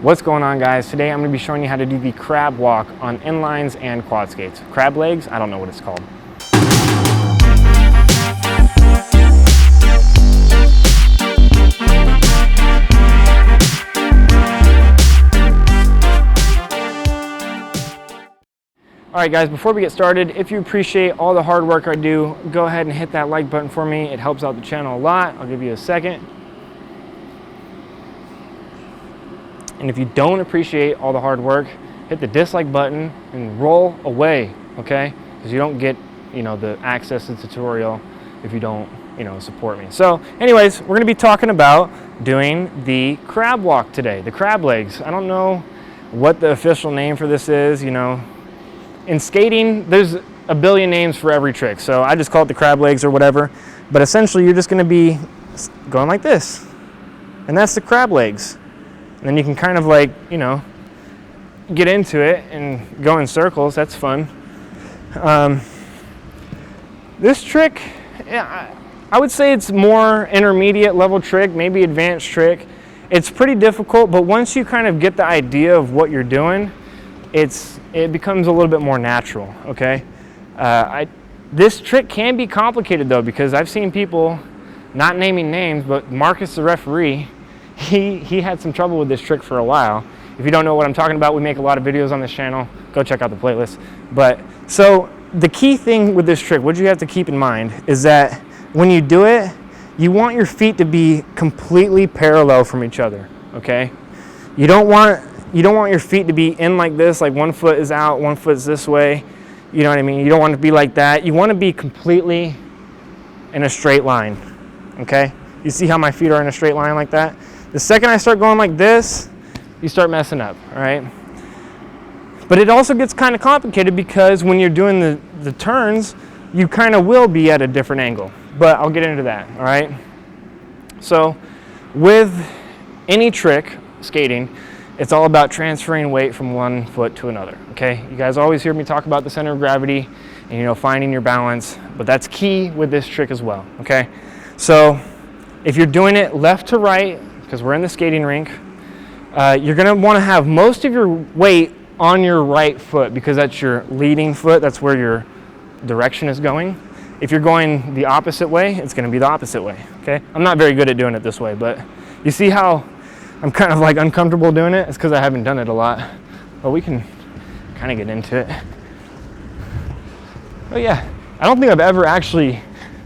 What's going on, guys? Today I'm going to be showing you how to do the crab walk on inlines and quad skates. Crab legs, I don't know what it's called. Alright guys, before we get started, if you appreciate all the hard work I do, go ahead and hit that like button for me. It helps out the channel a lot. I'll give you a second. And if you don't appreciate all the hard work, hit the dislike button and roll away, okay? Because you don't get, the access to the tutorial if you don't, support me. So anyways, we're gonna be talking about doing the crab walk today, the crab legs. I don't know what the official name for this is, In skating, there's a billion names for every trick, so I just call it the crab legs or whatever. But essentially, you're just gonna be going like this. And that's the crab legs. And then you can kind of get into it and go in circles. That's fun. This trick, I would say it's more intermediate level trick, maybe advanced trick. It's pretty difficult, but once you kind of get the idea of what you're doing, it becomes a little bit more natural, okay? This trick can be complicated though, because I've seen people, not naming names, but Marcus the referee, he had some trouble with this trick for a while. If you don't know what I'm talking about, we make a lot of videos on this channel. Go check out the playlist. But so the key thing with this trick, what you have to keep in mind is that when you do it, you want your feet to be completely parallel from each other, okay? You don't want your feet to be in like this, like one foot is out, one foot is this way. You know what I mean? You don't want to be like that. You want to be completely in a straight line, okay? You see how my feet are in a straight line like that? The second I start going like this, you start messing up, all right? But it also gets kind of complicated because when you're doing the turns, you kind of will be at a different angle. But I'll get into that, all right? So with any trick, skating, it's all about transferring weight from one foot to another, okay? You guys always hear me talk about the center of gravity and, finding your balance, but that's key with this trick as well, okay? So if you're doing it left to right, because we're in the skating rink, you're gonna wanna have most of your weight on your right foot because that's your leading foot, that's where your direction is going. If you're going the opposite way, it's gonna be the opposite way, okay? I'm not very good at doing it this way, but you see how I'm kind of uncomfortable doing it? It's because I haven't done it a lot, but we can kind of get into it. Oh yeah, I don't think I've ever actually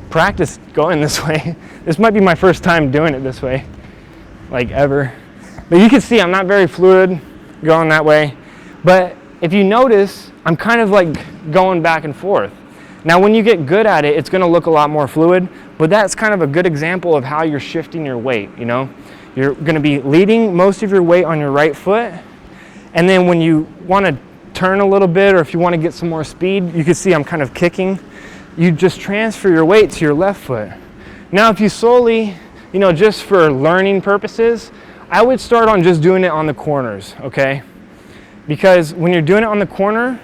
practiced going this way. This might be my first time doing it this way, ever. But you can see I'm not very fluid going that way. But if you notice, I'm kind of going back and forth. Now when you get good at it, it's gonna look a lot more fluid, but that's kind of a good example of how you're shifting your weight, You're gonna be leading most of your weight on your right foot, and then when you wanna turn a little bit, or if you wanna get some more speed, you can see I'm kind of kicking, you just transfer your weight to your left foot. Now if you slowly, just for learning purposes, I would start on just doing it on the corners, okay? Because when you're doing it on the corner,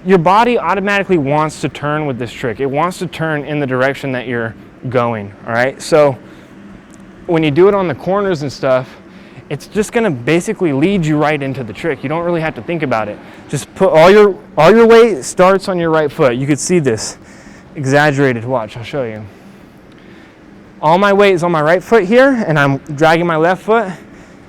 your body automatically wants to turn with this trick. It wants to turn in the direction that you're going, all right? So when you do it on the corners and stuff, it's just gonna basically lead you right into the trick. You don't really have to think about it. Just put all your weight starts on your right foot. You could see this exaggerated. Watch, I'll show you. All my weight is on my right foot here, and I'm dragging my left foot,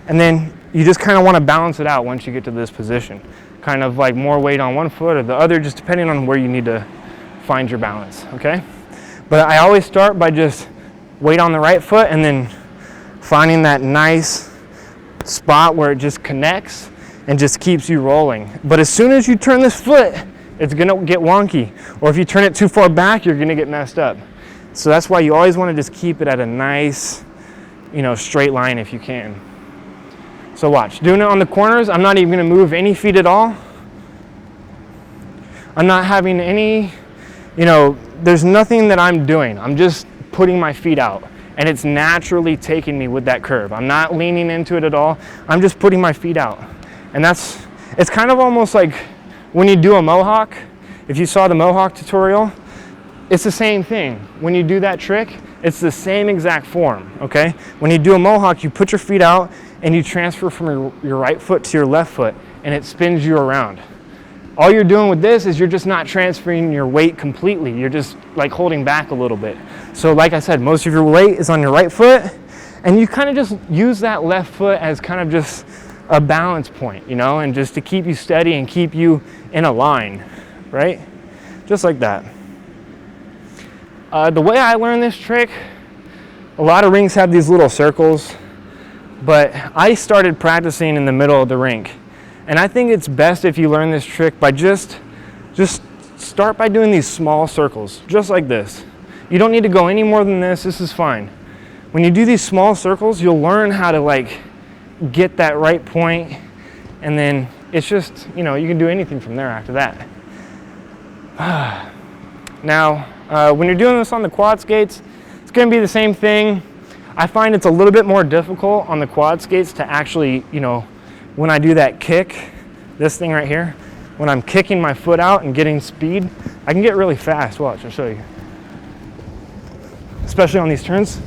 and then you just kind of want to balance it out once you get to this position. Kind of more weight on one foot or the other, just depending on where you need to find your balance, okay? But I always start by just weight on the right foot and then finding that nice spot where it just connects and just keeps you rolling. But as soon as you turn this foot, it's gonna get wonky. Or if you turn it too far back, you're gonna get messed up. So that's why you always wanna just keep it at a nice, straight line if you can. So watch, doing it on the corners, I'm not even gonna move any feet at all. I'm not having any, there's nothing that I'm doing. I'm just putting my feet out, and it's naturally taking me with that curve. I'm not leaning into it at all. I'm just putting my feet out. And it's kind of almost like when you do a mohawk. If you saw the mohawk tutorial, it's the same thing. When you do that trick, it's the same exact form, okay? When you do a mohawk, you put your feet out and you transfer from your right foot to your left foot, and it spins you around. All you're doing with this is you're just not transferring your weight completely. You're just like holding back a little bit. So like I said, most of your weight is on your right foot, and you kind of just use that left foot as kind of just a balance point, you know, and just to keep you steady and keep you in a line, right? Just like that. The way I learned this trick, a lot of rinks have these little circles, but I started practicing in the middle of the rink. And I think it's best if you learn this trick by just start by doing these small circles, just like this. You don't need to go any more than this. This is fine. When you do these small circles, you'll learn how to like get that right point, and then it's just, you know, you can do anything from there after that. Now, when you're doing this on the quad skates, it's going to be the same thing. I find it's a little bit more difficult on the quad skates to actually, you know, when I do that kick, this thing right here, when I'm kicking my foot out and getting speed, I can get really fast. Watch, I'll show you. Especially on these turns.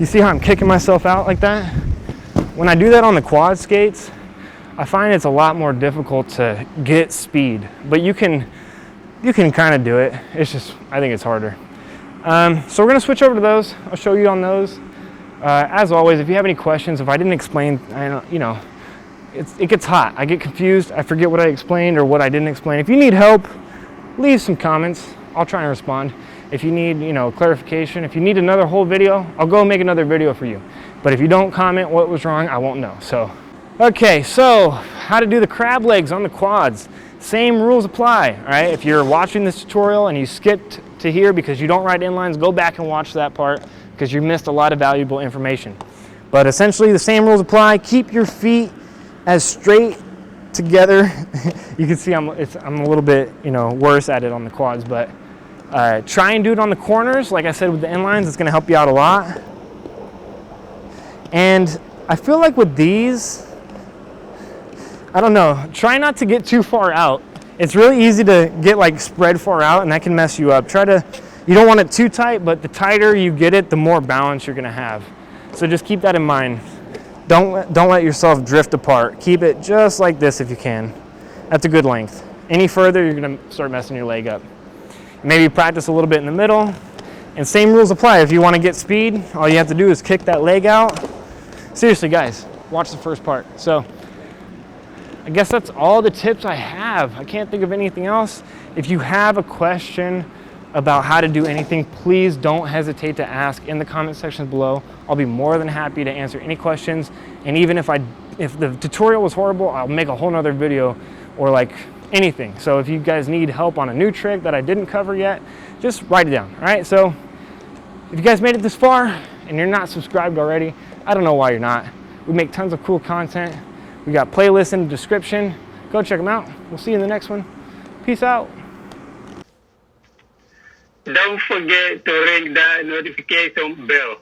You see how I'm kicking myself out like that? When I do that on the quad skates, I find it's a lot more difficult to get speed, but you can kind of do it. It's just, I think it's harder. So we're gonna switch over to those. I'll show you on those. As always, if you have any questions, if I didn't explain, you know, it gets hot. I get confused. I forget what I explained or what I didn't explain. If you need help, leave some comments. I'll try and respond. If you need, you know, clarification, if you need another whole video, I'll go make another video for you. But if you don't comment what was wrong, I won't know. So, okay, so how to do the crab legs on the quads. Same rules apply, all right? If you're watching this tutorial and you skipped to here because you don't ride inlines, go back and watch that part because you missed a lot of valuable information. But essentially the same rules apply. Keep your feet as straight together. You can see I'm a little bit, you know, worse at it on the quads, but try and do it on the corners. Like I said, with the inlines, it's gonna help you out a lot. And I feel like with these, I don't know, try not to get too far out. It's really easy to get like spread far out, and that can mess you up. You don't want it too tight, but the tighter you get it, the more balance you're gonna have. So just keep that in mind. Don't let yourself drift apart. Keep it just like this if you can. That's a good length. Any further, you're gonna start messing your leg up. Maybe practice a little bit in the middle. And same rules apply. If you wanna get speed, all you have to do is kick that leg out. Seriously, guys, watch the first part. So, I guess that's all the tips I have. I can't think of anything else. If you have a question about how to do anything, please don't hesitate to ask in the comment sections below. I'll be more than happy to answer any questions. And even if the tutorial was horrible, I'll make a whole nother video or like anything. So if you guys need help on a new trick that I didn't cover yet, just write it down, all right? So if you guys made it this far and you're not subscribed already, I don't know why you're not. We make tons of cool content. We got playlists in the description. Go check them out. We'll see you in the next one. Peace out. Don't forget to ring the notification bell.